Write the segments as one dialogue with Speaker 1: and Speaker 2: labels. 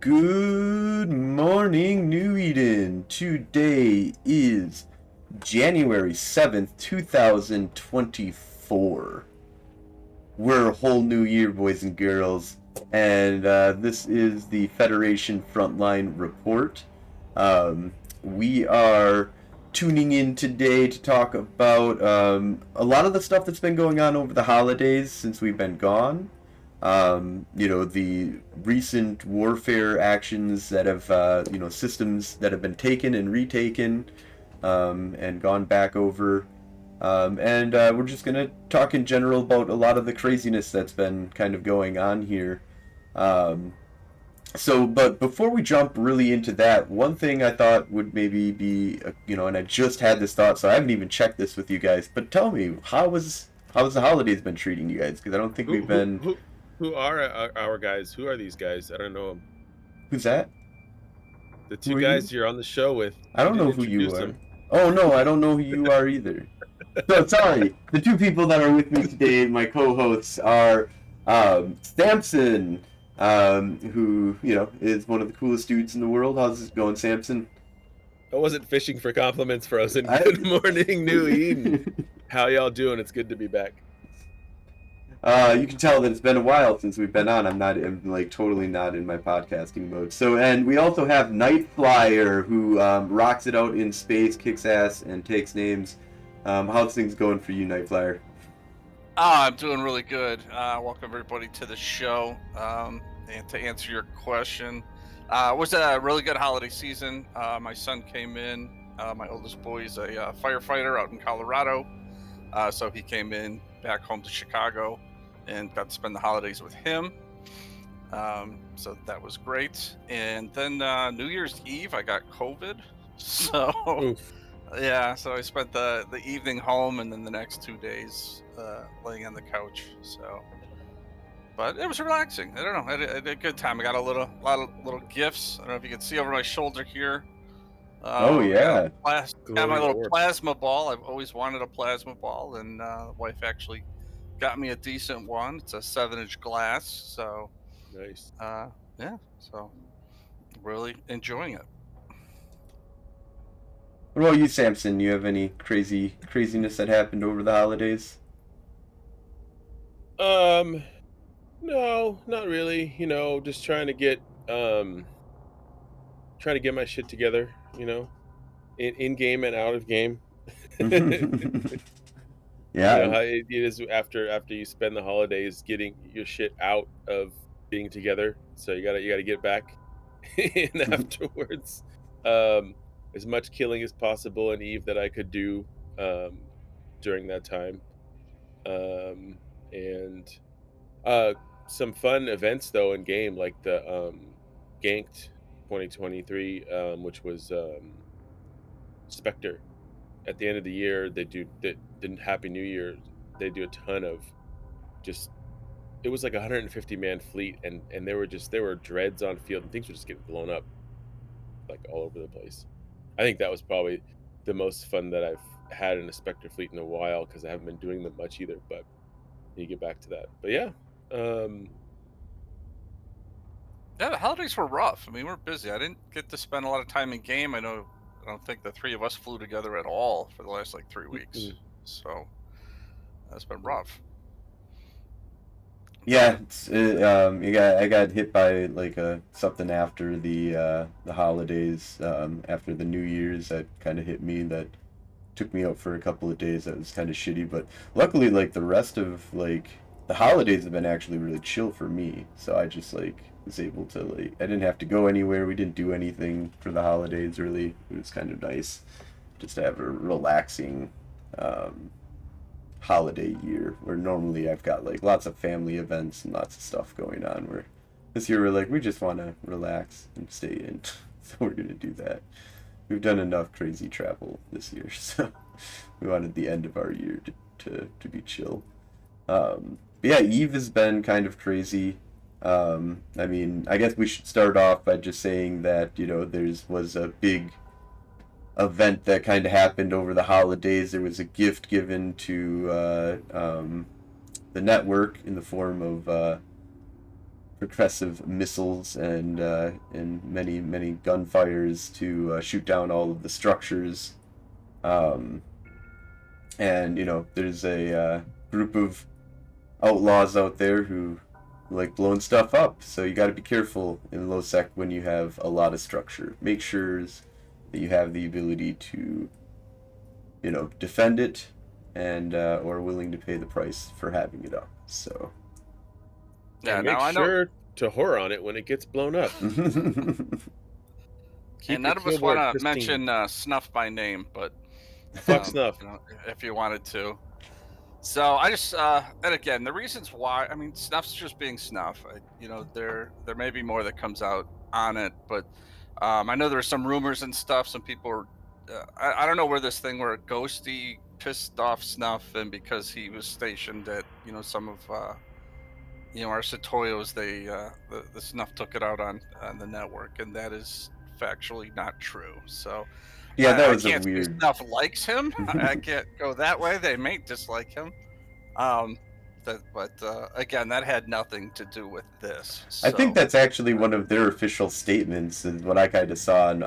Speaker 1: Good morning, New Eden. Today is January 7th, 2024. We're a whole new year, boys and girls, and this is the Federation Frontline Report. We are tuning in today to talk about a lot of the stuff that's been going on over the holidays since we've been gone. The recent warfare actions that have, systems that have been taken and retaken, and gone back over. And we're just going to talk in general about a lot of the craziness that's been kind of going on here. But before we jump really into that, one thing I thought would maybe be, and I just had this thought, so I haven't even checked this with you guys, but tell me, how's the holidays been treating you guys? Because I don't think
Speaker 2: Who
Speaker 1: we've
Speaker 2: who
Speaker 1: been...
Speaker 2: who who are our guys? Who are these guys? I don't know 'em.
Speaker 1: Who's that?
Speaker 2: The
Speaker 1: Who
Speaker 2: two
Speaker 1: are you?
Speaker 2: guys you're on the show with.
Speaker 1: I
Speaker 2: You
Speaker 1: don't
Speaker 2: didn't
Speaker 1: know who you
Speaker 2: introduce
Speaker 1: are.
Speaker 2: them.
Speaker 1: Oh no, I don't know who you are either. So sorry. The two people that are with me today, my co-hosts, are Samson, who is one of the coolest dudes in the world. How's it going, Samson?
Speaker 2: I wasn't fishing for compliments, Frozen.
Speaker 1: I...
Speaker 2: Good morning, New Eden. How y'all doing? It's good to be back.
Speaker 1: You can tell that it's been a while since we've been on. I'm like totally not in my podcasting mode. So, and we also have Nightflyer, who rocks it out in space, kicks ass, and takes names. How's things going for you, Nightflyer?
Speaker 3: I'm doing really good. Welcome everybody to the show. And to answer your question, it was a really good holiday season. My son came in. My oldest boy is a firefighter out in Colorado, so he came in back home to Chicago and got to spend the holidays with him. So that was great. And then New Year's Eve, I got COVID. So
Speaker 2: Oof.
Speaker 3: yeah, so I spent the evening home and then the next 2 days laying on the couch. So, but it was relaxing. I don't know. I had a good time. I got a lot of little gifts. I don't know if you can see over my shoulder here.
Speaker 1: Oh
Speaker 3: I got,
Speaker 1: yeah.
Speaker 3: got my
Speaker 2: Glowing
Speaker 3: little
Speaker 2: orb.
Speaker 3: plasma ball. I've always wanted a plasma ball, and the wife actually got me a decent one. It's a 7-inch glass. So,
Speaker 2: Nice.
Speaker 3: yeah. So, really enjoying it.
Speaker 1: What about you, Samson? You have any craziness that happened over the holidays?
Speaker 2: Um, no, not really. Just um trying to get my shit together, in game and out of game. You know
Speaker 1: Yeah.
Speaker 2: how it is after you spend the holidays getting your shit out of being together. So you gotta get back in afterwards. Um, as much killing as possible in Eve that I could do um, during that time. Um, and uh, some fun events though in game like the Ganked 2023, which was Spectre. At the end of the year, they do that. Didn't Happy New Year. They do a ton of just it was like a 150 man fleet and there were dreads on field and things were just getting blown up like all over the place. I think that was probably the most fun that I've had in a Spectre fleet in a while because I haven't been doing them much either, but you get back to that. But yeah. Um
Speaker 3: Yeah, the holidays were rough. I mean, we're busy. I didn't get to spend a lot of time in game. I don't think the three of us flew together at all for the last like 3 weeks.
Speaker 2: mm-mm,
Speaker 3: So that's been rough.
Speaker 1: Yeah, I got hit by like something after the holidays, after the New Year's that kind of hit me, that took me out for a couple of days. That was kind of shitty, but luckily like the rest of like the holidays have been actually really chill for me. So I just like was able to like I didn't have to go anywhere. We didn't do anything for the holidays really. It was kind of nice just to have a relaxing um holiday year where normally I've got like lots of family events and lots of stuff going on, where this year we're like we just want to relax and stay in. So we're gonna do that. We've done enough crazy travel this year, so we wanted the end of our year to be chill. But yeah, Eve has been kind of crazy. I mean, I guess we should start off by just saying that there's was a big event that kind of happened over the holidays. There was a gift given to the network in the form of progressive missiles and many gunfires to shoot down all of the structures. And there's a group of outlaws out there who like blowing stuff up. So you got to be careful in low sec when you have a lot of structure. Make sure that you have the ability to, defend it, and or willing to pay the price for having it up. So
Speaker 3: Yeah,
Speaker 2: and make
Speaker 3: now I know.
Speaker 2: sure to whore on it when it gets blown up. Keep
Speaker 3: And
Speaker 2: your
Speaker 3: none of us
Speaker 2: keyboard
Speaker 3: want to
Speaker 2: pristine.
Speaker 3: mention Snuff by name, but
Speaker 2: Fuck Snuff.
Speaker 3: if you wanted to. So I just, and again, the reasons why, I mean, Snuff's just being Snuff. There may be more that comes out on it, but I know there are some rumors and stuff. Some people are, I don't know where this thing where Ghosty pissed off Snuff, and because he was stationed at, some of, our Satoyos, the Snuff took it out on the network, and that is factually not true. So
Speaker 1: yeah, that
Speaker 3: I
Speaker 1: was a
Speaker 3: can't say
Speaker 1: weird.
Speaker 3: Snuff likes him. I can't go that way. They may dislike him. But again, that had nothing to do with this.
Speaker 1: I think
Speaker 3: So,
Speaker 1: that's actually one of their official statements, is what I kind of saw on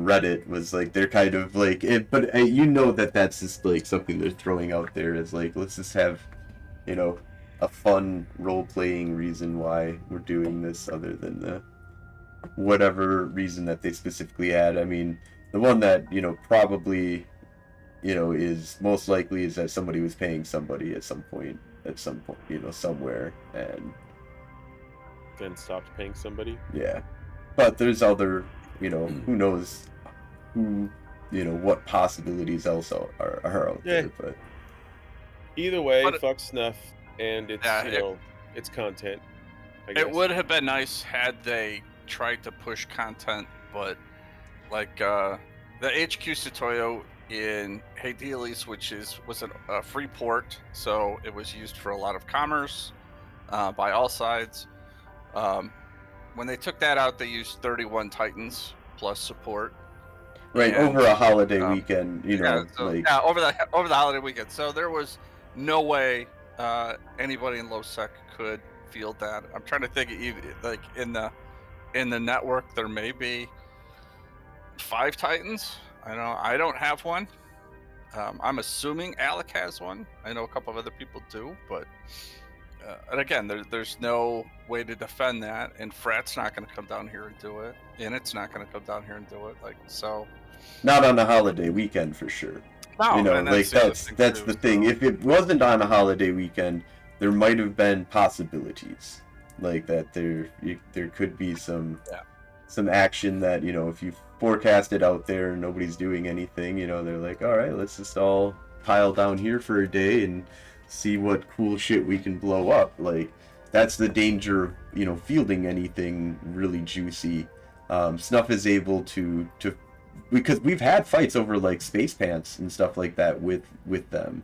Speaker 1: Reddit, was like they're kind of like it, but that's just like something they're throwing out there as like, let's just have, a fun role-playing reason why we're doing this, other than the whatever reason that they specifically had. I mean, the one that probably is most likely is that somebody was paying somebody at some point, somewhere, and
Speaker 2: Then stopped paying somebody.
Speaker 1: yeah. But there's other, who knows who, what possibilities else are out
Speaker 2: Yeah.
Speaker 1: there. But
Speaker 2: Either way,
Speaker 3: But-
Speaker 2: fuck Snuff, and it's
Speaker 3: Yeah,
Speaker 2: it's content. I guess.
Speaker 3: it would have been nice had they tried to push content, but like the HQ Satoyo in Hades, which was a free port, so it was used for a lot of commerce by all sides. When they took that out, they used 31 Titans plus support.
Speaker 1: right,
Speaker 3: And,
Speaker 1: over a holiday
Speaker 3: um,
Speaker 1: weekend,
Speaker 3: over the holiday weekend. So there was no way anybody in low sec could field that. I'm trying to think, like in the network, there may be 5 Titans. I don't have one. I'm assuming Alec has one. I know a couple of other people do, but and again, there's no way to defend that, and Frat's not going to come down here and do it, and it's not going to come down here and do it. Like, so,
Speaker 1: not on a holiday weekend for sure.
Speaker 3: no, and
Speaker 1: Like
Speaker 3: the other
Speaker 1: that's
Speaker 3: thing,
Speaker 1: that's
Speaker 3: too,
Speaker 1: the thing.
Speaker 3: so-
Speaker 1: If it wasn't on a holiday weekend, there might have been possibilities like that. There could be some action that if you forecast it out there and nobody's doing anything, they're like, all right, let's just all pile down here for a day and see what cool shit we can blow up. Like, that's the danger of fielding anything really juicy. Snuff is able to because we've had fights over like space pants and stuff like that with them,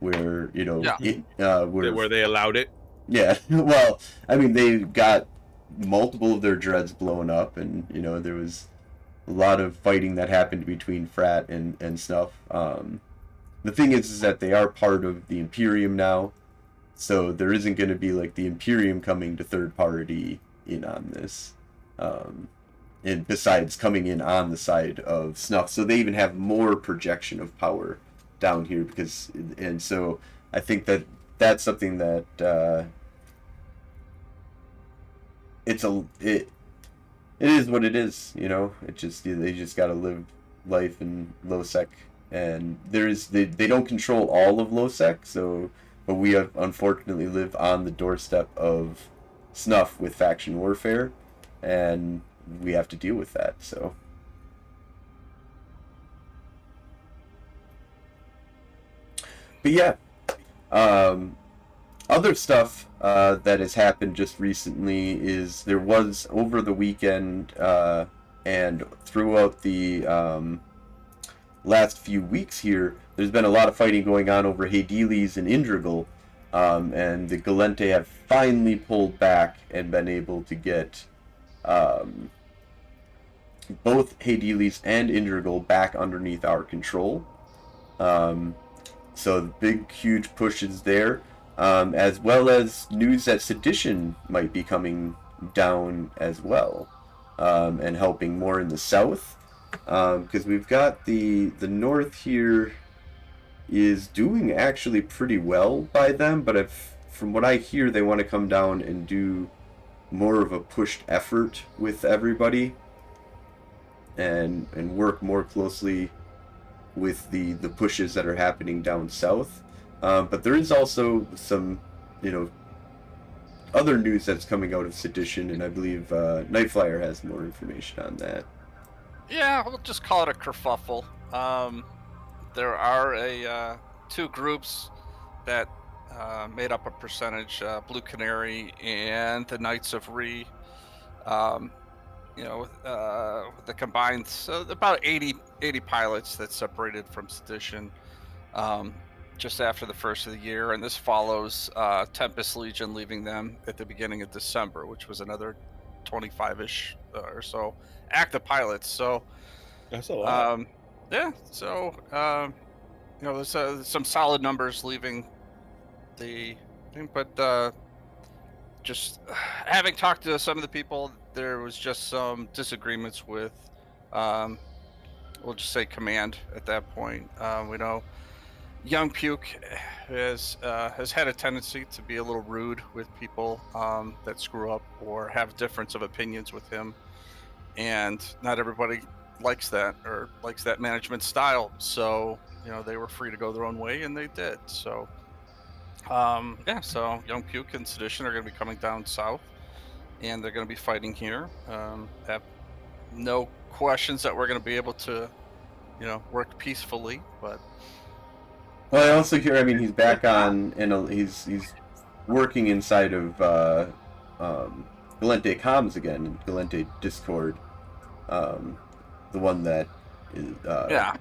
Speaker 1: where
Speaker 2: where they allowed it.
Speaker 1: yeah. Well, I mean, they got multiple of their dreads blown up, and there was a lot of fighting that happened between Frat and Snuff. The thing is that they are part of the Imperium now, so there isn't going to be like the Imperium coming to third party in on this, and besides coming in on the side of Snuff, so they even have more projection of power down here, and so I think that's something that it is what it is. It just, they just got to live life in low sec, and they don't control all of low sec, but we have unfortunately live on the doorstep of Snuff with faction warfare, and we have to deal with that. So but yeah, other stuff that has happened just recently is there was over the weekend and throughout the last few weeks here, there's been a lot of fighting going on over Hades and Indrigal, and the Gallente have finally pulled back and been able to get both Hades and Indrigal back underneath our control. So big, huge pushes there. as well as news that sedition might be coming down as well, and helping more in the south, because we've got the north here is doing actually pretty well by them, but from what I hear, they want to come down and do more of a pushed effort with everybody, and work more closely with the pushes that are happening down south. But there is also some, other news that's coming out of sedition, and I believe Nightflyer has more information on that.
Speaker 3: Yeah, we'll just call it a kerfuffle. There are two groups that made up a percentage: Blue Canary and the Knights of Re. The combined, so about 80 pilots that separated from sedition just after the first of the year, and this follows Tempest Legion leaving them at the beginning of December, which was another 25-ish or so active pilots. So
Speaker 2: That's a lot.
Speaker 3: there's some solid numbers leaving the thing, but just having talked to some of the people, there was just some disagreements with, we'll just say, command at that point. We know Young Puke has had a tendency to be a little rude with people that screw up or have difference of opinions with him, and not everybody likes that or likes that management style. So they were free to go their own way, and they did. So so Young Puke and Sedition are going to be coming down south, and they're going to be fighting here. Have no questions that we're going to be able to, work peacefully. But
Speaker 1: Well, I also hear, he's back on, and he's working inside of Galente Comms again, Galente Discord, the one that is.
Speaker 3: yeah.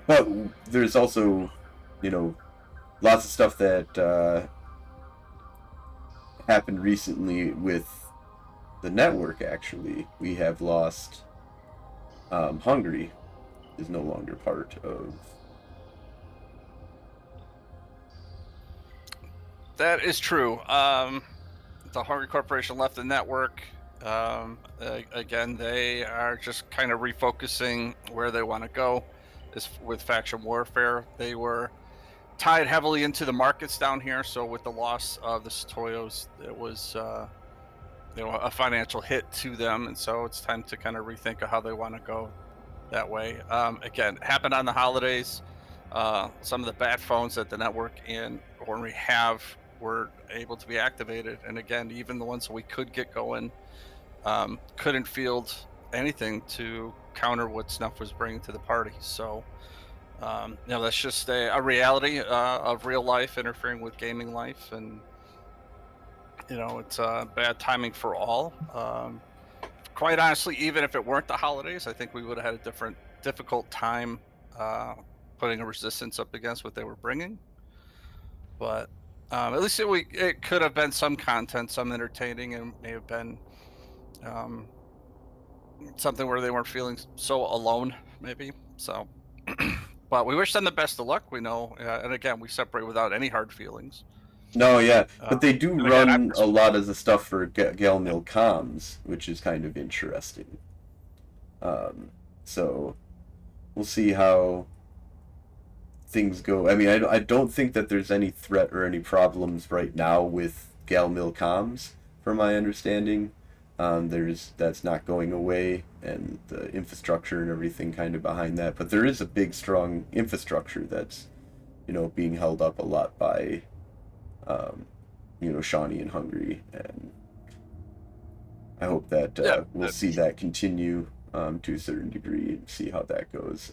Speaker 1: But there's also, lots of stuff that happened recently with the network. Actually, we have lost. Hungary is no longer part of.
Speaker 3: That is true. The Hungry Corporation left the network. Again, they are just kind of refocusing where they want to go. With faction warfare, they were tied heavily into the markets down here. So with the loss of the Satoyos, it was a financial hit to them, and so it's time to kind of rethink of how they want to go that way. Again, it happened on the holidays. Some of the bat phones that the network and Ornery have were able to be activated, and again, even the ones that we could get going couldn't field anything to counter what Snuff was bringing to the party. So that's just a reality of real life interfering with gaming life, and it's bad timing for all. Quite honestly, even if it weren't the holidays, I think we would have had a difficult time putting a resistance up against what they were bringing. But at least it could have been some content, some entertaining, and may have been something where they weren't feeling so alone, maybe. So, but we wish them the best of luck. We know, and again, we separate without any hard feelings.
Speaker 1: No, yeah, but they do run a lot of the stuff for Galmill Comms, which is kind of interesting. So we'll see how things go. I don't think that there's any threat or any problems right now with Galmill Comms, from my understanding. That's not going away, and the infrastructure and everything kind of behind that. But there is a big, strong infrastructure that's, being held up a lot by, Shawnee and Hungary, and I hope that we'll see that continue to a certain degree and see how that goes.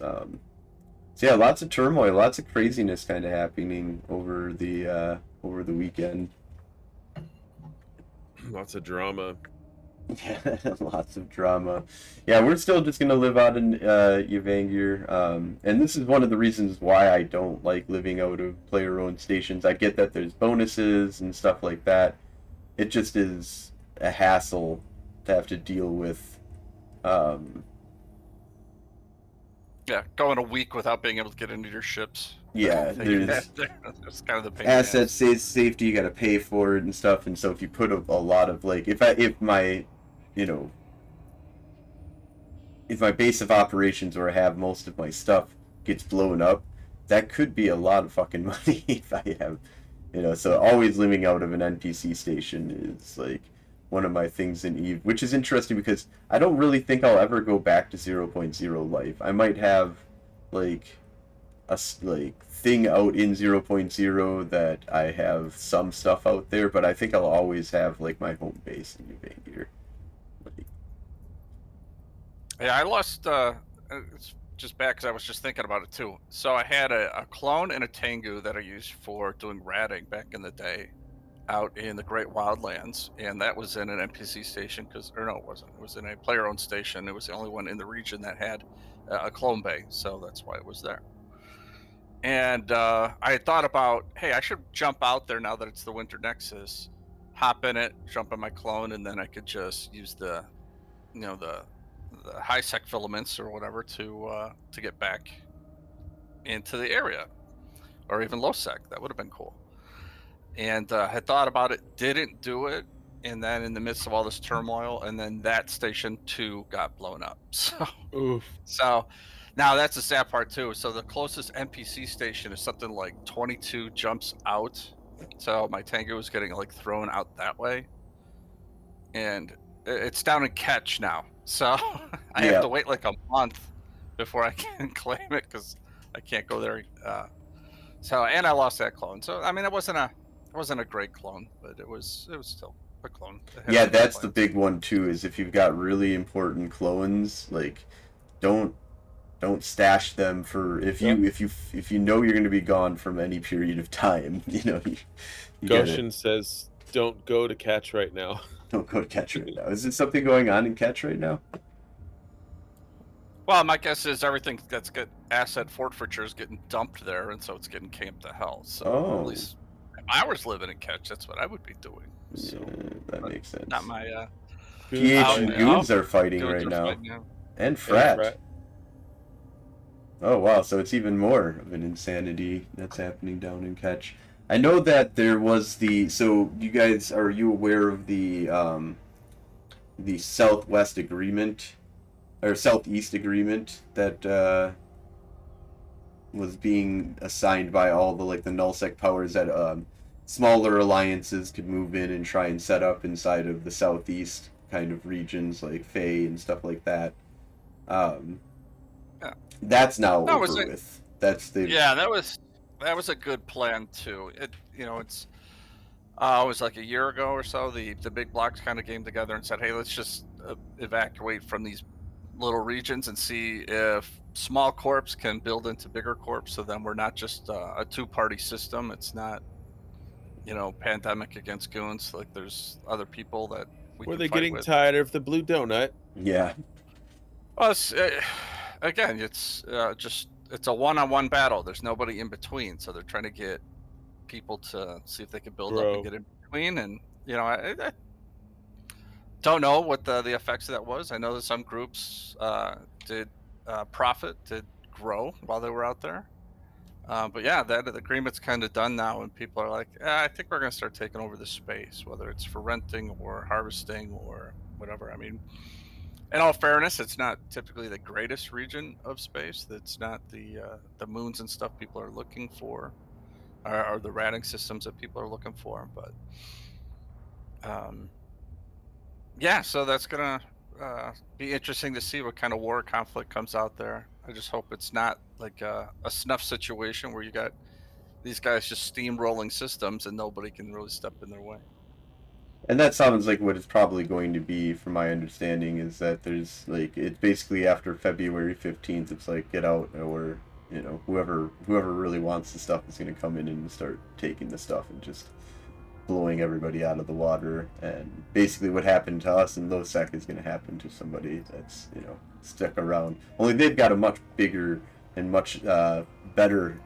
Speaker 1: So yeah, lots of turmoil, lots of craziness kind of happening over the weekend.
Speaker 2: Lots of drama.
Speaker 1: Yeah, lots of drama. Yeah, we're still just gonna live out in Yvangir, and this is one of the reasons why I don't like living out of player-owned stations. I get that there's bonuses and stuff like that. It just is a hassle to have to deal with
Speaker 3: Yeah, going a week without being able to get into your ships.
Speaker 1: Yeah,
Speaker 3: that you
Speaker 1: there's
Speaker 3: have there. That's kind of the pain in the
Speaker 1: asset
Speaker 3: ass.
Speaker 1: safety. You got to pay for it and stuff. And so if you put a lot of like, if my, you know, if my base of operations where I have most of my stuff gets blown up, that could be a lot of fucking money if I have, you know. So always living out of an NPC station is like one of my things in Eve, which is interesting because I don't really think I'll ever go back to 0.0 life. I might have like a like thing out in 0.0 that I have some stuff out there, but I think I'll always have like my home base in New Vaingir. Like,
Speaker 3: Yeah, I lost. It's just bad because I was just thinking about it too. So I had a clone and a Tengu that I used for doing ratting back in the day, out in the Great Wildlands, and that was in an NPC station or no, it wasn't. It was in a player-owned station. It was the only one in the region that had a clone bay, so that's why it was there. And I had thought about, hey, I should jump out there now that it's the Winter Nexus, hop in it, jump in my clone, and then I could just use the, the high sec filaments or whatever to get back into the area, or even low sec. That would have been cool. And had thought about it, didn't do it, and then in the midst of all this turmoil, and then that station too got blown up.
Speaker 2: Oof.
Speaker 3: So now that's the sad part too. So the closest NPC station is something like 22 jumps out. So my Tango was getting like thrown out that way, and it's down in Ketch now. So I have
Speaker 1: yeah,
Speaker 3: to wait like a month before I can claim it because I can't go there. And I lost that clone. So I mean, it wasn't a great clone, but it was still a clone.
Speaker 1: yeah, that's the big one too. Is if you've got really important clones, like don't stash them for if you know you're going to be gone from any period of time. You know, you
Speaker 2: Goshen says, "Don't go to catch right now."
Speaker 1: don't go to Catch right now. Is it something going on in Catch right now?
Speaker 3: Well, my guess is everything that's got asset forfeiture is getting dumped there, and so it's getting camped to hell. So at least if I was living in Ketch, that's what I would be doing. So,
Speaker 1: yeah, that makes sense.
Speaker 3: not my
Speaker 1: PH and Goons are fighting
Speaker 3: Goons
Speaker 1: right
Speaker 3: are
Speaker 1: now.
Speaker 3: fighting
Speaker 1: And Frat. Oh wow, so it's even more of an insanity that's happening down in Catch. I know that there was so you guys, are you aware of the Southwest Agreement or Southeast Agreement that was being assigned by all the the nullsec powers that smaller alliances could move in and try and set up inside of the Southeast kind of regions like Fae and stuff like that. Um,
Speaker 3: Yeah.
Speaker 1: that's now
Speaker 3: No,
Speaker 1: over with. That's the
Speaker 3: Yeah, that was a good plan too. It's it was like a year ago or so. The big blocks kind of came together and said, "Hey, let's just evacuate from these little regions and see if small corps can build into bigger corps. So then we're not just a two-party system. It's not, pandemic against goons. Like there's other people that we
Speaker 2: Were
Speaker 3: can
Speaker 2: they
Speaker 3: fight
Speaker 2: getting
Speaker 3: with."
Speaker 2: tired of the blue donut?
Speaker 1: yeah.
Speaker 3: Well, again, it's a one-on-one battle. There's nobody in between, so they're trying to get people to see if they can build up
Speaker 2: Bro.
Speaker 3: and get in between. And I don't know what the effects of that was. I know that some groups did grow while they were out there. But yeah, that the agreement's kind of done now, and people are like, I think we're going to start taking over the space, whether it's for renting or harvesting or whatever. I mean, in all fairness, it's not typically the greatest region of space. That's not the moons and stuff people are looking for, or the ratting systems that people are looking for. But yeah, so that's gonna be interesting to see what kind of war conflict comes out there. I just hope it's not like a snuff situation where you got these guys just steamrolling systems and nobody can really step in their way.
Speaker 1: And that sounds like what it's probably going to be, from my understanding, is that there's it's basically after February 15th, it's like get out, or whoever really wants the stuff is going to come in and start taking the stuff and just blowing everybody out of the water. And basically what happened to us in Losec is going to happen to somebody that's stuck around, only they've got a much bigger and much better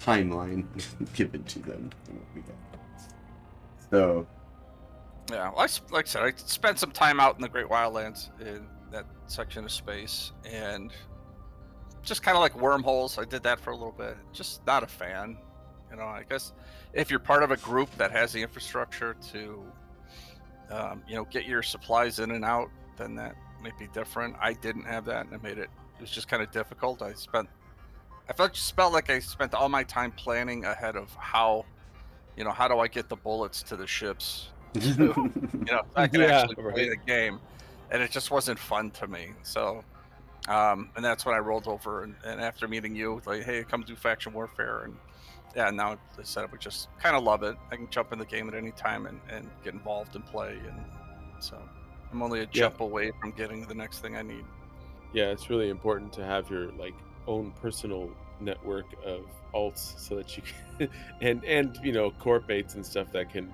Speaker 1: timeline given to them than what we got. So
Speaker 3: Yeah, well, like I said, I spent some time out in the Great Wildlands, and that section of space, and just kind of like wormholes. I did that for a little bit. Just not a fan. I guess if you're part of a group that has the infrastructure to, get your supplies in and out, then that might be different. I didn't have that, and it was just kind of difficult. I felt like I spent all my time planning ahead of how do I get the bullets to the ships to, so I could
Speaker 2: Yeah,
Speaker 3: actually play
Speaker 2: right.
Speaker 3: the game, and it just wasn't fun to me. So, and that's when I rolled over, and after meeting you, like, hey, come do faction warfare, and yeah, now the setup, I just kind of love it. I can jump in the game at any time and get involved and play, and so I'm only a
Speaker 2: Yeah.
Speaker 3: jump away from getting the next thing I need.
Speaker 2: Yeah, it's really important to have your like own personal network of alts so that you can and corp mates and stuff that can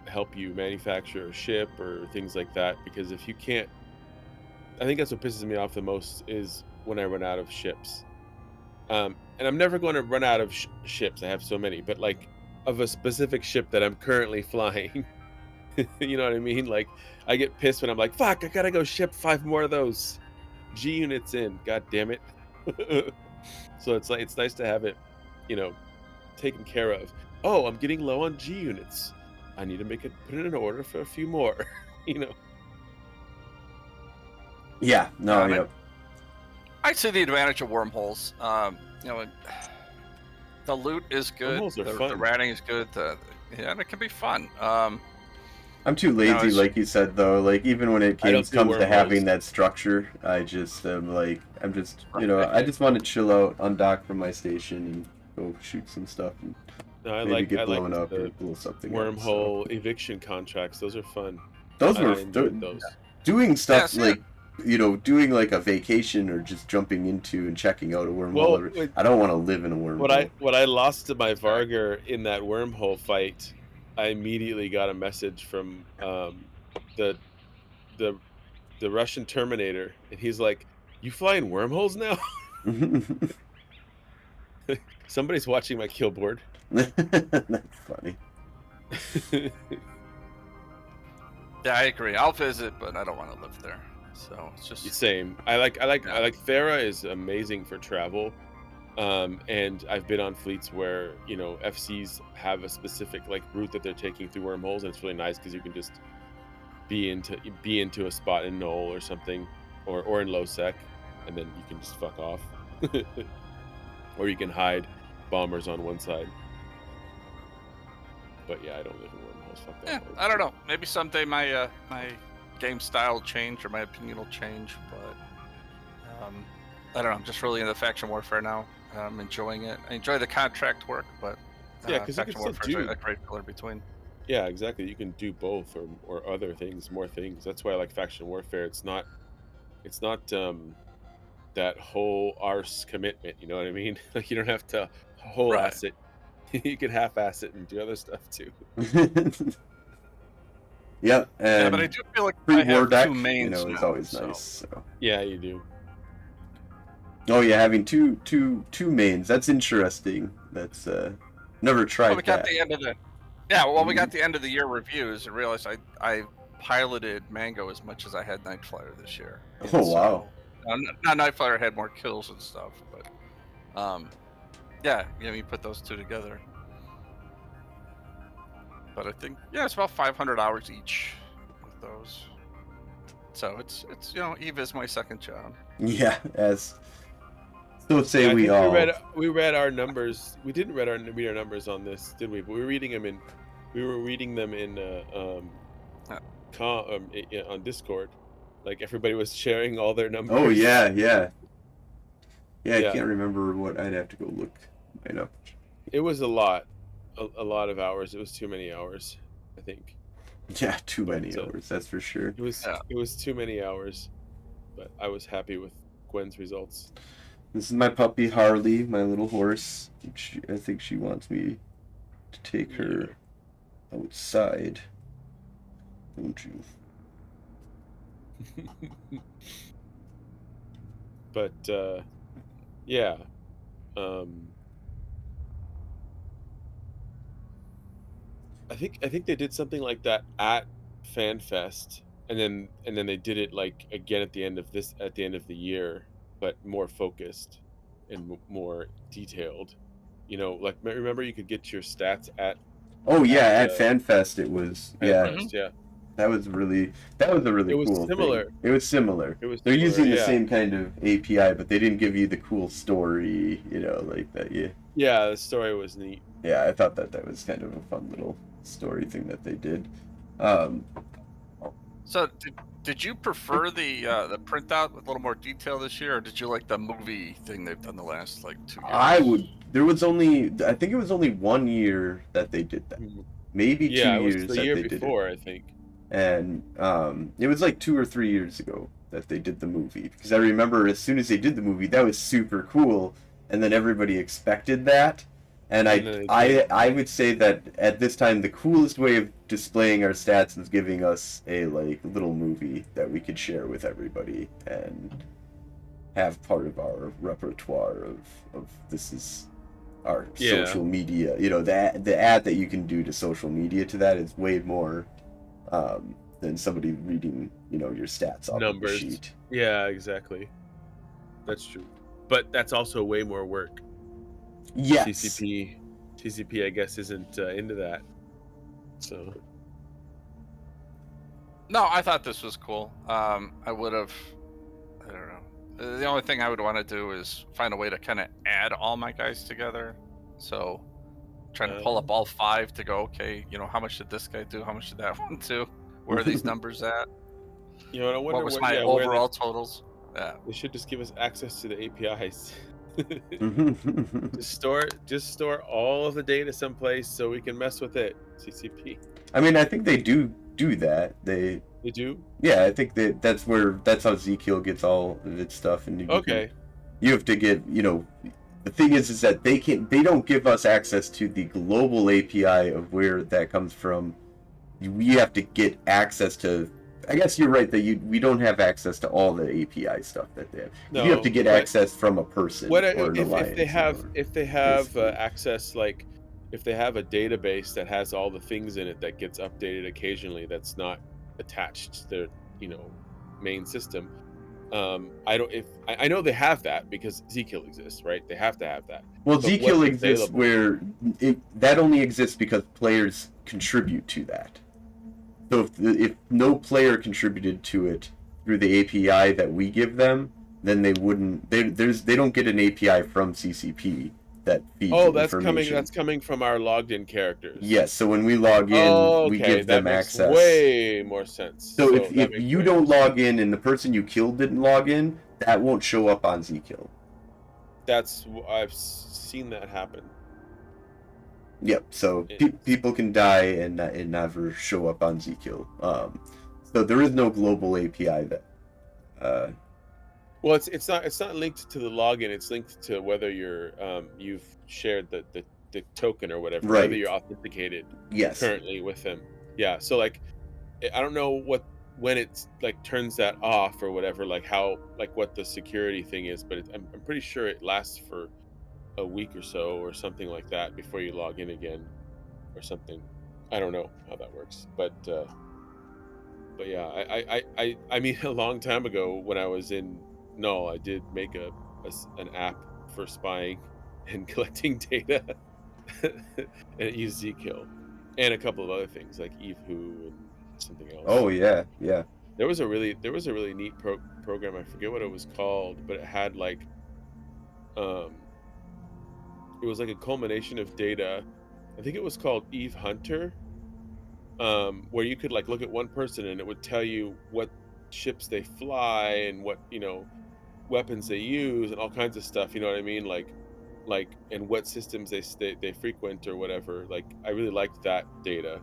Speaker 2: help you manufacture a ship or things like that, because if you can't, I think that's what pisses me off the most is when I run out of ships. And I'm never going to run out of ships. I have so many, but like of a specific ship that I'm currently flying. You know what I mean? Like I get pissed when I'm like, fuck, I gotta go ship 5 more of those G units in. God damn it. So it's like it's nice to have it, you know, taken care of. Oh, I'm getting low on G units. I need to put in an order for a few more. you know.
Speaker 1: Yeah, no,
Speaker 3: And
Speaker 1: yeah.
Speaker 3: I see the advantage of wormholes. The loot is good.
Speaker 2: Wormholes are
Speaker 3: The
Speaker 2: fun.
Speaker 3: ratting is good. And it can be fun.
Speaker 1: I'm too lazy,
Speaker 3: it's-
Speaker 1: like you said, though. Like, even when it
Speaker 2: I don't
Speaker 1: comes
Speaker 2: do
Speaker 1: to having
Speaker 2: wormholes.
Speaker 1: that structure, I just am like, I'm just,
Speaker 3: Right.
Speaker 1: I just want to chill out, undock from my station, and go shoot some stuff, and
Speaker 2: No, I
Speaker 1: maybe
Speaker 2: like
Speaker 1: get blown up or
Speaker 2: the
Speaker 1: blow something up. So.
Speaker 2: wormhole eviction contracts. Those are fun.
Speaker 1: Those
Speaker 2: I
Speaker 1: were
Speaker 2: enjoyed those.
Speaker 1: doing stuff
Speaker 3: Yeah.
Speaker 1: like, doing like a vacation or just jumping into and checking out a wormhole.
Speaker 2: Well,
Speaker 1: I don't want to live in a wormhole.
Speaker 2: what I lost to my Vargar in that wormhole fight, I immediately got a message from the the the Russian Terminator, and he's like, "You fly in wormholes now?" Somebody's watching my kill board.
Speaker 1: That's funny.
Speaker 3: Yeah, I agree. I'll visit, but I don't want to live there. So it's just
Speaker 2: Same. I like
Speaker 3: Yeah.
Speaker 2: Thera is amazing for travel. And I've been on fleets where FCs have a specific like route that they're taking through wormholes, and it's really nice because you can just be into a spot in null or something, or in low sec, and then you can just fuck off, or you can hide bombers on one side. But yeah, I don't live in wormholes. Fuck that.
Speaker 3: I don't know. Maybe someday my my game style will change or my opinion will change, but I don't know. I'm just really into faction warfare now. I'm enjoying it. I enjoy the contract work, but
Speaker 2: Yeah, 'cause you can
Speaker 3: faction
Speaker 2: still
Speaker 3: warfare is
Speaker 2: do-
Speaker 3: a great color between.
Speaker 2: Yeah, exactly. You can do both or other things, more things. That's why I like faction warfare. It's not that whole arse commitment, you know what I mean? Like you don't have to whole
Speaker 3: Right.
Speaker 2: ass it. You can half ass it and do other stuff too.
Speaker 1: Yep,
Speaker 3: Yeah,
Speaker 1: and
Speaker 3: but I do feel like I
Speaker 1: pre-war
Speaker 3: have
Speaker 1: deck,
Speaker 3: two mains
Speaker 1: is
Speaker 3: now,
Speaker 1: always
Speaker 3: so-
Speaker 1: nice. So.
Speaker 2: Yeah, you do.
Speaker 1: Oh yeah, having two mains. That's interesting. That's never tried
Speaker 3: Well, we got
Speaker 1: that.
Speaker 3: the end of the we got the end of the year reviews and realized I piloted Mango as much as I had Night Flyer this year.
Speaker 1: Oh wow.
Speaker 3: Not Night Flyer had more kills and stuff, but you put those two together. But I think it's about 500 hours each with those. So it's Eve is my second job.
Speaker 1: Yeah, as so say
Speaker 2: Yeah, I
Speaker 1: we
Speaker 2: think
Speaker 1: all.
Speaker 2: we read our numbers. We didn't read our numbers on this, did we? But we were reading them in on Discord. Like everybody was sharing all their numbers.
Speaker 1: Oh yeah. I
Speaker 2: Yeah.
Speaker 1: can't remember what I'd have to go look right up.
Speaker 2: It was a lot of hours. It was too many hours, I think.
Speaker 1: Yeah, too
Speaker 2: But,
Speaker 1: many hours. That's for sure.
Speaker 2: It was too many hours, but I was happy with Gwen's results.
Speaker 1: This is my puppy Harley, my little horse. I think she wants me to take her outside. Don't you?
Speaker 2: But yeah. I think they did something like that at FanFest, and then they did it like again at the end of the year, but more focused and more detailed. Like remember you could get your stats
Speaker 1: Oh yeah,
Speaker 2: at
Speaker 1: at FanFest it was, yeah.
Speaker 3: Mhm.
Speaker 2: FanFest, yeah.
Speaker 1: That was a really
Speaker 2: It was
Speaker 1: cool thing.
Speaker 2: similar.
Speaker 1: It was similar.
Speaker 2: It was
Speaker 1: They're
Speaker 2: similar,
Speaker 1: using the
Speaker 2: yeah.
Speaker 1: same kind of API, but they didn't give you the cool story, like that. Yeah,
Speaker 2: Yeah, the story was neat.
Speaker 1: yeah. I thought that was kind of a fun little story thing that they did. Um,
Speaker 3: So did you prefer the printout with a little more detail this year, or did you like the movie thing they've done the last like 2 years?
Speaker 1: I think it was only 1 year that they did that.
Speaker 2: Mhm.
Speaker 1: Maybe
Speaker 2: Yeah,
Speaker 1: 2
Speaker 2: it was
Speaker 1: years
Speaker 2: the
Speaker 1: that
Speaker 2: year
Speaker 1: they did it.
Speaker 2: before, I think.
Speaker 1: And it was like 2 or 3 years ago that they did the movie, because I remember as soon as they did the movie, that was super cool, and then everybody expected that, and
Speaker 2: And then they
Speaker 1: I would say that at this time the coolest way of displaying our stats was giving us a like little movie that we could share with everybody and have part of our repertoire of this is our
Speaker 2: Yeah.
Speaker 1: social media. The ad that you can do to social media to that is way more than somebody reading, your stats off
Speaker 2: Numbers.
Speaker 1: of the sheet.
Speaker 2: Yeah, exactly. That's true. But that's also way more work.
Speaker 1: Yes.
Speaker 2: TCP, I guess, isn't into that. So
Speaker 3: No, I thought this was cool. I don't know. The only thing I would want to do is find a way to kind of add all my guys together. So trying to pull up all 5 to go, okay, how much did this guy do? How much did that one do? Where are these numbers at?
Speaker 2: I wonder
Speaker 3: What was my
Speaker 2: where
Speaker 3: overall totals? Yeah.
Speaker 2: they should just give us access to the APIs.
Speaker 1: Mhm.
Speaker 2: Just store all of the data someplace so we can mess with it. CCP.
Speaker 1: I mean, I think they do that. They
Speaker 2: do?
Speaker 1: Yeah, I think that's how Zkill gets all of its stuff, and
Speaker 2: Okay.
Speaker 1: you have to get, the thing is that they don't give us access to the global API of where that comes from. We have to get access to. I guess you're right that we don't have access to all the API stuff that they have.
Speaker 2: No,
Speaker 1: you have to get
Speaker 2: but
Speaker 1: access from a person or an alliance.
Speaker 2: if they have
Speaker 1: basically.
Speaker 2: access, like if they have a database that has all the things in it that gets updated occasionally, that's not attached to their main system. I know they have that because Zkill exists, right? They have to have that.
Speaker 1: Well,
Speaker 2: But
Speaker 1: Zkill
Speaker 2: what's
Speaker 1: exists
Speaker 2: available?
Speaker 1: where that only exists because players contribute to that. So if no player contributed to it through the API that we give them, then they wouldn't. They don't get an API from CCP that feeds information.
Speaker 2: That's coming from our logged in characters.
Speaker 1: Yes. So when we log in, we give them
Speaker 2: that makes
Speaker 1: access.
Speaker 2: way more sense.
Speaker 1: So if you don't log in and the person you killed didn't log in, that won't show up on Zkill.
Speaker 2: I've seen that happen.
Speaker 1: Yep. So people can die and never show up on Zkill. So there is no global API that.
Speaker 2: Well, it's not linked to the login. It's linked to whether you've shared the token or whatever.
Speaker 1: Right.
Speaker 2: Whether you're authenticated.
Speaker 1: Yes.
Speaker 2: Currently with them. Yeah. So like, I don't know when it's like turns that off or whatever. Like how what the security thing is, but I'm pretty sure it lasts for a week or so or something like that before you log in again or something. I don't know how that works, but yeah, I mean a long time ago when I was in Null, I did make an app for spying and collecting data and it used Zkill and a couple of other things like EveWho and something else.
Speaker 1: Oh yeah.
Speaker 2: There was a really neat program. I forget what it was called, but it had like it was like a culmination of data. I think it was called Eve Hunter, where you could like look at one person and it would tell you what ships they fly and what weapons they use and all kinds of stuff. You know what I mean? Like and what systems they frequent or whatever. Like I really liked that data.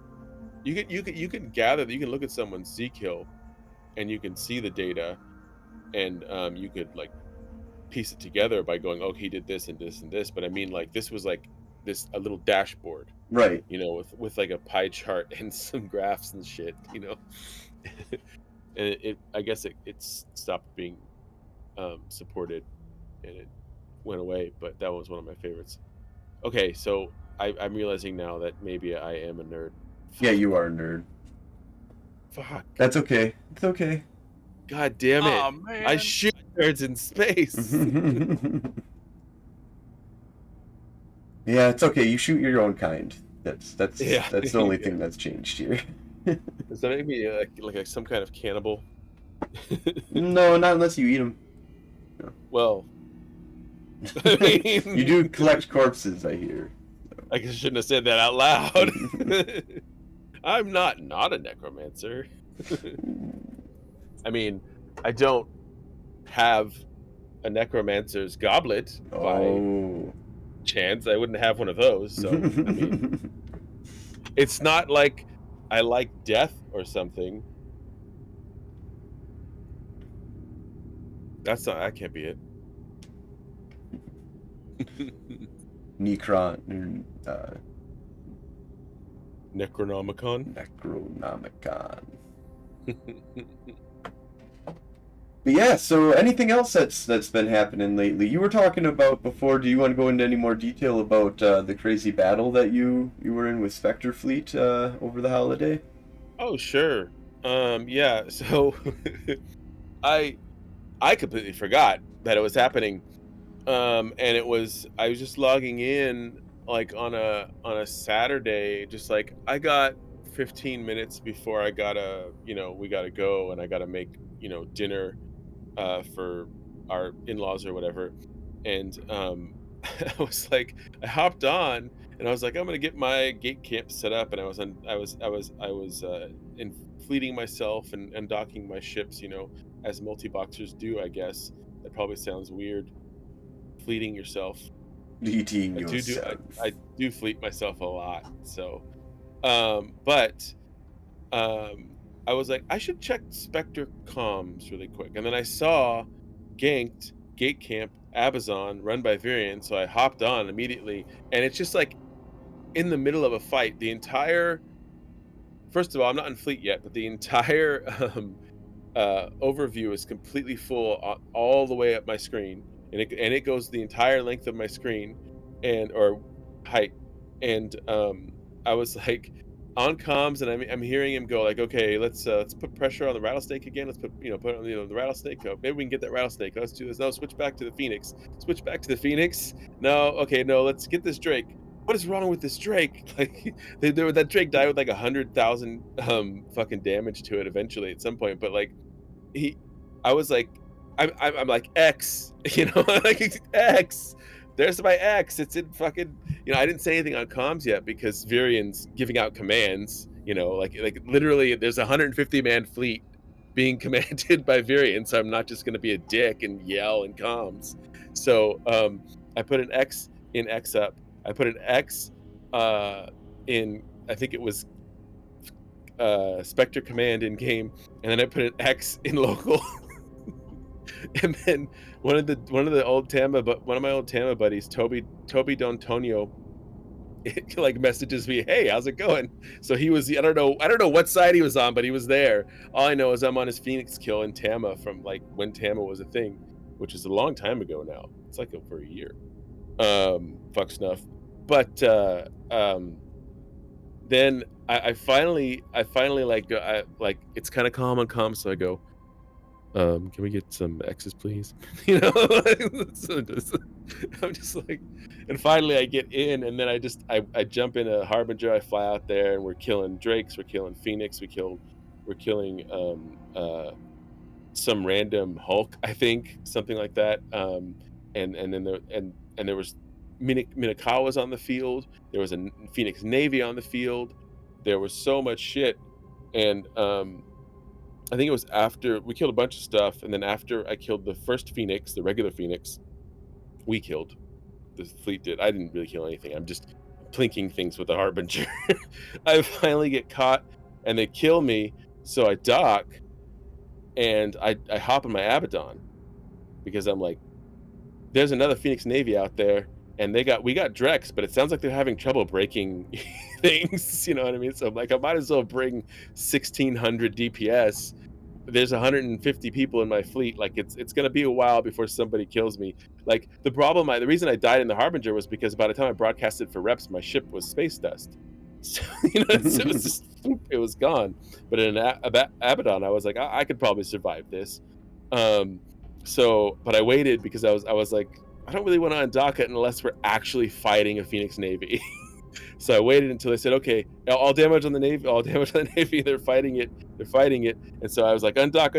Speaker 2: You can gather that you can look at someone's Zkill, and you can see the data, and you could like piece it together by going, oh, he did this and this and this. But I mean, like this was like a little dashboard,
Speaker 1: right?
Speaker 2: With like a pie chart and some graphs and shit, and I guess it stopped being supported and it went away. But that was one of my favorites. Okay, so I'm realizing now that maybe I am a nerd.
Speaker 1: Yeah, you are a nerd.
Speaker 2: Fuck.
Speaker 1: That's okay. It's okay.
Speaker 2: God damn it.
Speaker 3: Oh man.
Speaker 2: I shoot nerds in space.
Speaker 1: Yeah, it's okay. You shoot your own kind. That's
Speaker 2: Yeah.
Speaker 1: the only thing that's changed here.
Speaker 2: Does that make me like some kind of cannibal?
Speaker 1: No, not unless you eat them.
Speaker 2: Well, I mean,
Speaker 1: You do collect corpses, I hear.
Speaker 2: I guess I shouldn't have said that out loud. I'm not a necromancer. I mean, I don't have a necromancer's goblet by
Speaker 1: Oh.
Speaker 2: chance. I wouldn't have one of those. So, I mean, it's not like I like death or something. That can't be it.
Speaker 1: Necron,
Speaker 2: Necronomicon.
Speaker 1: Necronomicon. But yeah, so anything else that's been happening lately? You were talking about before. Do you want to go into any more detail about the crazy battle that you were in with Spectre Fleet over the holiday?
Speaker 2: Oh, sure. Yeah, so I completely forgot that it was happening. And I was just logging in like on a Saturday, just like I got 15 minutes before we gotta go, and I gotta make, dinner for our in-laws or whatever. And I was like, I hopped on and I was like, I'm gonna get my gate camp set up, and I was in fleeting myself and docking my ships, as multi-boxers do, I guess. That probably sounds weird. Fleeting yourself.
Speaker 1: Eating
Speaker 2: I
Speaker 1: yourself.
Speaker 2: do fleet myself a lot. So, I was like, I should check Spectre comms really quick, and then I saw ganked gate camp Abazon run by Virion, so I hopped on immediately, and it's just like in the middle of a fight. First of all, I'm not in fleet yet, but the entire overview is completely full all the way up my screen, and it goes the entire length of my screen or height. And I was like on comms, and I'm hearing him go like, okay, let's put pressure on the rattlesnake again. Let's put on the rattlesnake. Oh, maybe we can get that rattlesnake. Let's do this. No, switch back to the Phoenix. Switch back to the Phoenix. No, okay, no, let's get this Drake. What is wrong with this Drake? Like, that Drake died with like 100,000 fucking damage to it eventually at some point. But like, I was like, I'm like X, like X. There's my X. It's in fucking, I didn't say anything on comms yet because Virion's giving out commands, like literally there's a 150-man fleet being commanded by Virion, so I'm not just going to be a dick and yell in comms. So I put an X in X up. I put an X in, I think it was Spectre Command in game, and then I put an X in local. And then one of my old Tama buddies, Toby D'Antonio, like messages me, hey, how's it going? So he was, I don't know what side he was on, but he was there. All I know is I'm on his Phoenix kill in Tama from like when Tama was a thing, which is a long time ago now. It's like over a year. Fuck snuff. But then I finally like it's kind of calm on comms, so I go, can we get some X's, please? So I'm just like, and finally I get in, and then I jump in a Harbinger, I fly out there, and we're killing Drakes, we're killing Phoenix, we're killing some random Hulk, I think, something like that. And then there was Minakawa's on the field, there was a Phoenix Navy on the field, there was so much shit. And I think it was after we killed a bunch of stuff, and then after I killed the first Phoenix, the regular Phoenix, the fleet did. I didn't really kill anything. I'm just plinking things with the Harbinger. I finally get caught, and they kill me. So I dock, and I hop in my Abaddon, because I'm like, there's another Phoenix Navy out there, and we got Drex, but it sounds like they're having trouble breaking things. You know what I mean? So I'm like, I might as well bring 1,600 DPS. There's 150 people in my fleet. Like, it's gonna be a while before somebody kills me. Like, the reason I died in the Harbinger was because by the time I broadcasted for reps, my ship was space dust. So, so it was just, it was gone. But in Abaddon, I was like, I could probably survive this. Um, but I waited because I was like, I don't really want to undock it unless we're actually fighting a Phoenix Navy. So I waited until they said, okay, all damage on the Navy, all damage on the Navy. They're fighting it. And so I was like, undock.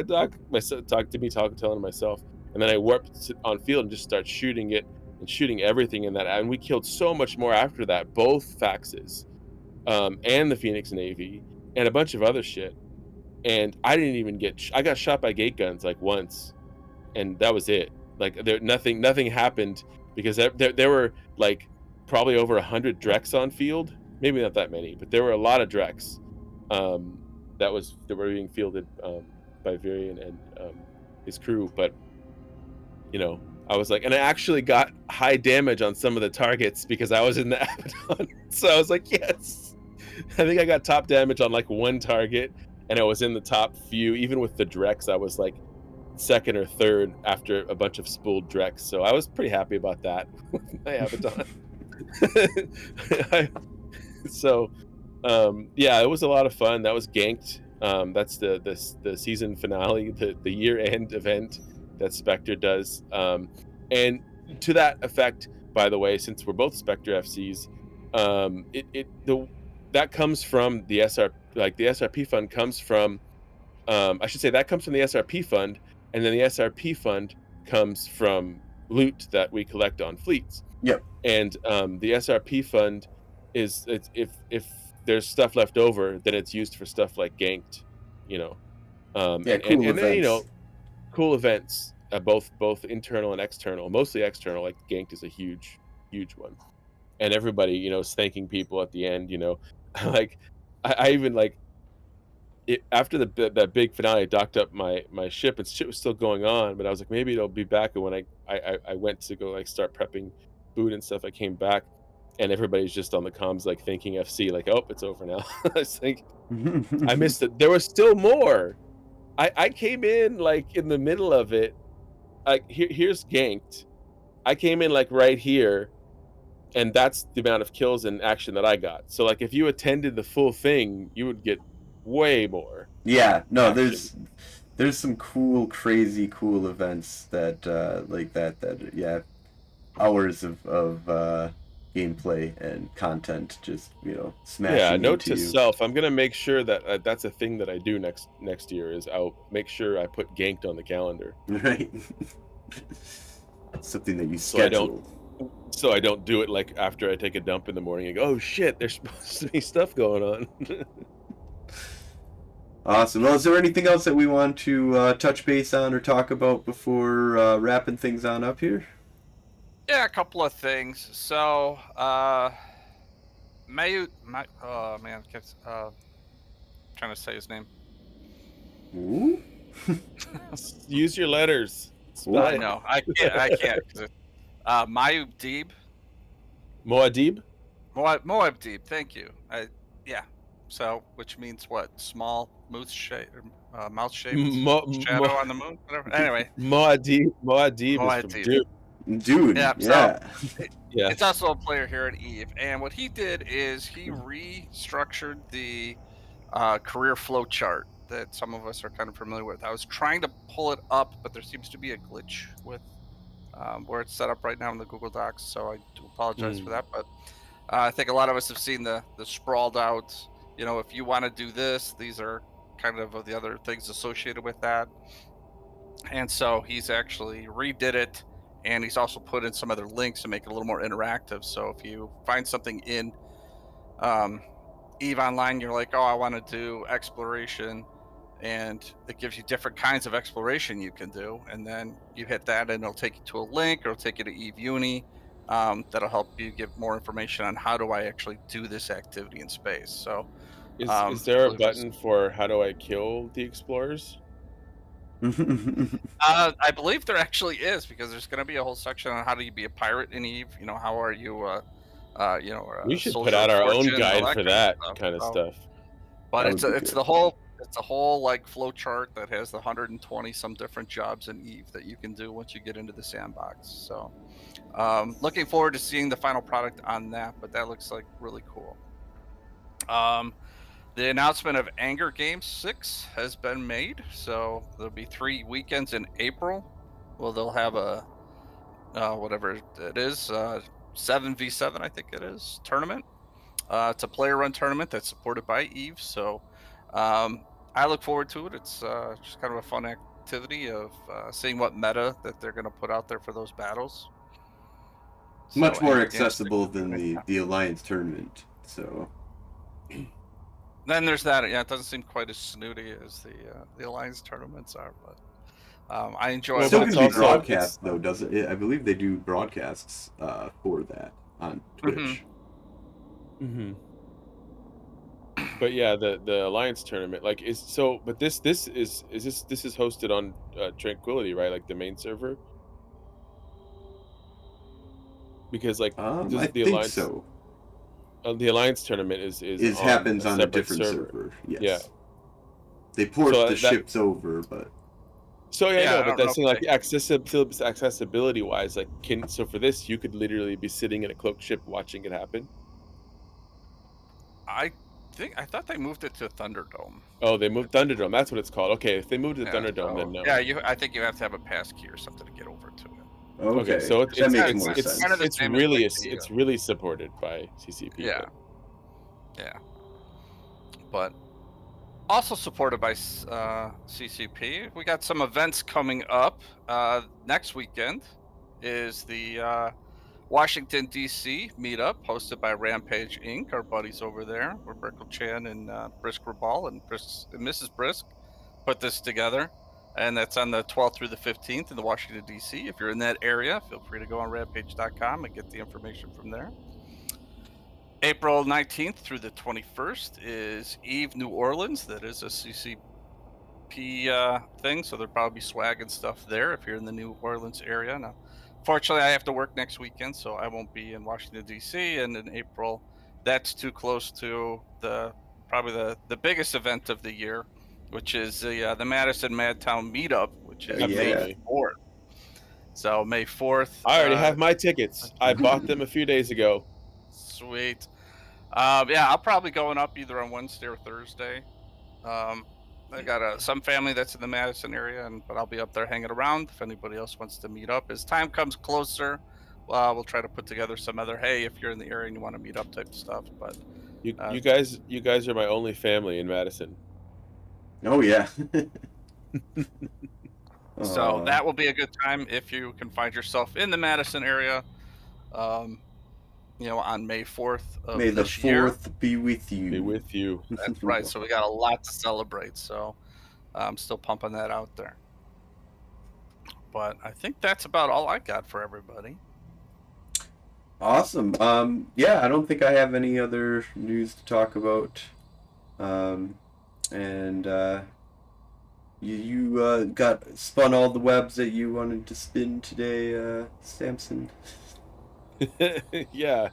Speaker 2: Telling myself. And then I warped on field and just start shooting it and shooting everything in that. And we killed so much more after that, both faxes, and the Phoenix Navy and a bunch of other shit. And I didn't even I got shot by gate guns like once, and that was it. Like nothing happened because there were like probably over 100 Drex on field. Maybe not that many, but there were a lot of Drex that were being fielded by Varian and his crew. But I was like, and I actually got high damage on some of the targets because I was in the Abaddon. So I was like, yes. I think I got top damage on like one target, and I was in the top few. Even with the Drex, I was like second or third after a bunch of spooled Drex. So I was pretty happy about that with my Abaddon. Yeah, it was a lot of fun. That was Ganked. That's the season finale, the year-end event that Spectre does. And to that effect, by the way, since we're both Spectre FCs, that comes from the SRP. Like the SRP fund comes from, I should say that comes from the SRP fund, and then the SRP fund comes from loot that we collect on fleets.
Speaker 1: Yep.
Speaker 2: And the SRP fund is if there's stuff left over, then it's used for stuff like Ganked,
Speaker 1: cool
Speaker 2: and
Speaker 1: events.
Speaker 2: then cool events, both internal and external, mostly external. Like Ganked is a huge one, and everybody is thanking people at the end. Like I even like it after that big finale. I docked up my ship and shit was still going on, but I was like, maybe it'll be back. And when I went to go like start prepping food and stuff, I came back and everybody's just on the comms like thanking FC, like, oh, it's over now. I was like, I missed it. There was still more. I came in like in the middle of it. Like here's Ganked. I came in like right here, and that's the amount of kills and action that I got. So like if you attended the full thing, you would get way more.
Speaker 1: Yeah, no,
Speaker 2: action.
Speaker 1: there's some crazy cool events that like that yeah, hours of gameplay and content just smashing.
Speaker 2: Yeah, note
Speaker 1: into
Speaker 2: to
Speaker 1: you.
Speaker 2: self: I'm gonna make sure that that's a thing that I do next year. Is I'll make sure I put Ganked on the calendar.
Speaker 1: Right. Something that you schedule.
Speaker 2: So I don't do it like after I take a dump in the morning and go, oh shit, there's supposed to be stuff going on.
Speaker 1: Awesome. Well, is there anything else that we want to touch base on or talk about before wrapping things on up here?
Speaker 3: Yeah, a couple of things. So, oh man, trying to say his name.
Speaker 1: Ooh.
Speaker 2: Use your letters.
Speaker 3: I know. I can't. Mayub Deeb.
Speaker 2: Moadib?
Speaker 3: Moab Deeb. Thank you. Yeah. So, which means what? Small moose shape, mouth shaped shadow on the moon. Whatever. Anyway.
Speaker 2: Moadib is from
Speaker 1: Dude.
Speaker 3: Yeah.
Speaker 1: Yeah.
Speaker 3: Yeah. It's also a player here at Eve, and what he did is he restructured the career flow chart that some of us are kind of familiar with. I was trying to pull it up, but there seems to be a glitch with where it's set up right now in the Google Docs, so I do apologize for that. But I think a lot of us have seen the sprawled out, if you want to do this, these are kind of the other things associated with that. And so he's actually redid it, and he's also put in some other links to make it a little more interactive. So if you find something in Eve Online, you're like, oh, I want to do exploration, and it gives you different kinds of exploration you can do, and then you hit that and it'll take you to a link, or it'll take you to Eve Uni. That'll help you give more information on how do I actually do this activity in space. So
Speaker 2: is there a button for how do I kill the explorers?
Speaker 3: I believe there actually is, because there's going to be a whole section on how do you be a pirate in Eve. How are you
Speaker 2: we should put out our own guide for that kind of stuff.
Speaker 3: But it's the whole like flow chart that has the 120 some different jobs in Eve that you can do once you get into the sandbox. So looking forward to seeing the final product on that, but that looks like really cool. The announcement of Anger Games 6 has been made, so there'll be 3 weekends in April. Well, they'll have a whatever it is, 7v7, I think it is, tournament. It's a player-run tournament that's supported by Eve, so I look forward to it. It's just kind of a fun activity of seeing what meta that they're going to put out there for those battles.
Speaker 1: Much
Speaker 3: So,
Speaker 1: more
Speaker 3: Anger Games 6
Speaker 1: accessible
Speaker 3: is
Speaker 1: than
Speaker 3: gonna-
Speaker 1: the Alliance tournament. So
Speaker 3: Then there's that. Yeah, it doesn't seem quite as snooty as the Alliance tournaments are, but I enjoy.
Speaker 2: Well,
Speaker 1: still
Speaker 2: but
Speaker 1: going
Speaker 2: it's
Speaker 1: to be
Speaker 2: also-
Speaker 1: broadcast though, doesn't it? I believe they do broadcasts for that on Twitch.
Speaker 2: Mm-hmm. But yeah, the Alliance tournament, like, is so. But this is hosted on Tranquility, right? Like the main server. Because like
Speaker 1: I
Speaker 2: the
Speaker 1: think
Speaker 2: Alliance,
Speaker 1: so.
Speaker 2: The Alliance tournament is
Speaker 1: It
Speaker 2: on
Speaker 1: happens
Speaker 2: a
Speaker 1: on a
Speaker 2: separate
Speaker 1: different server. Yes.
Speaker 2: Yeah.
Speaker 1: They port
Speaker 2: So
Speaker 1: the
Speaker 2: that-
Speaker 1: ships over, but
Speaker 2: So yeah,
Speaker 3: Yeah, I
Speaker 2: no, but
Speaker 3: don't
Speaker 2: that's
Speaker 3: know
Speaker 2: thing,
Speaker 3: if
Speaker 2: like accessibility wise, like so for this you could literally be sitting in a cloaked ship watching it happen.
Speaker 3: I thought they moved it to Thunderdome.
Speaker 2: Oh, they moved Thunderdome. That's what it's called. Okay, if they moved to
Speaker 3: Yeah,
Speaker 2: Thunderdome,
Speaker 3: so-
Speaker 2: then no.
Speaker 3: Yeah, I think you have to have a pass key or something to get over to it.
Speaker 1: okay,
Speaker 2: so
Speaker 1: that makes more
Speaker 3: it's
Speaker 1: sense.
Speaker 3: kind of the
Speaker 2: it's
Speaker 3: same as,
Speaker 2: really
Speaker 3: like, the,
Speaker 2: it's really supported by CCP.
Speaker 3: Yeah.
Speaker 2: but-
Speaker 3: Yeah. But also supported by CCP. We got some events coming up. Next weekend is the Washington, D.C. meetup hosted by Rampage Inc., our buddies over there, where Brickle Chan and Brisk Rabal and Mrs. Brisk put this together. And that's on the 12th through the 15th in the Washington, D.C. If you're in that area, feel free to go on rampage.com and get the information from there. April 19th through the 21st is Eve New Orleans. That is a CCP thing, so there'll probably be swag and stuff there if you're in the New Orleans area. Now, fortunately, I have to work next weekend, so I won't be in Washington, D.C. And in April, that's too close to probably the biggest event of the year, which is the Madison Madtown Meetup, which is May
Speaker 2: Absolutely.
Speaker 3: 4th. So May 4th.
Speaker 2: I already have my tickets. I bought them a few days ago.
Speaker 3: Sweet. Yeah, I'll probably going up either on Wednesday or Thursday. I got some family that's in the Madison area, but I'll be up there hanging around if anybody else wants to meet up. As time comes closer, we'll try to put together some other, hey, if you're in the area and you want to meet up type stuff. But
Speaker 2: You guys are my only family in Madison.
Speaker 1: Oh yeah.
Speaker 3: so that will be a good time if you can find yourself in the Madison area. On May 4th of
Speaker 1: May the
Speaker 3: this year.
Speaker 1: 4th be with you.
Speaker 2: Be with you.
Speaker 3: That's right. So we got a lot to celebrate. So I'm still pumping that out there. But I think that's about all I got for everybody.
Speaker 1: Awesome. Yeah, I don't think I have any other news to talk about. You got spun all the webs that you wanted to spin today, Samson.
Speaker 2: Yeah,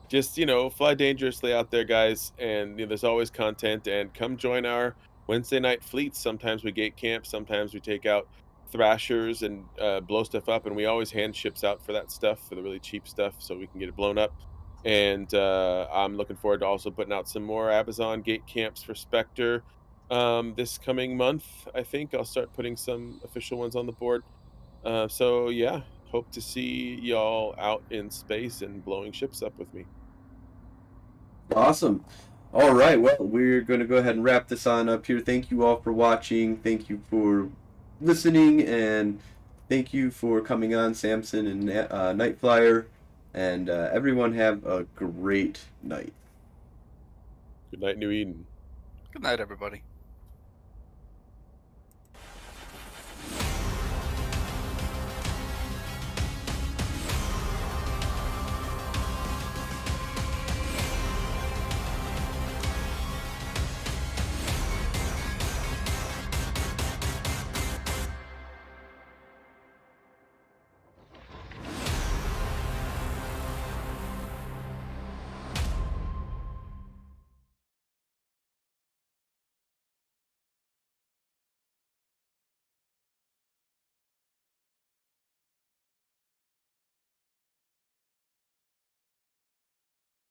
Speaker 2: just fly dangerously out there, guys, and there's always content. And come join our Wednesday night fleets. Sometimes we gate camp, sometimes we take out thrashers and blow stuff up, and we always hand ships out for that stuff, for the really cheap stuff, so we can get it blown up. And I'm looking forward to also putting out some more Amazon gate camps for Spectre this coming month. I think I'll start putting some official ones on the board. So yeah, hope to see y'all out in space and blowing ships up with me.
Speaker 1: Awesome. All right, well, we're going to go ahead and wrap this on up here. Thank you all for watching. Thank you for listening, and thank you for coming on, Samson and Nightflyer. And everyone have a great night.
Speaker 2: Good night, New Eden.
Speaker 3: Good night, everybody.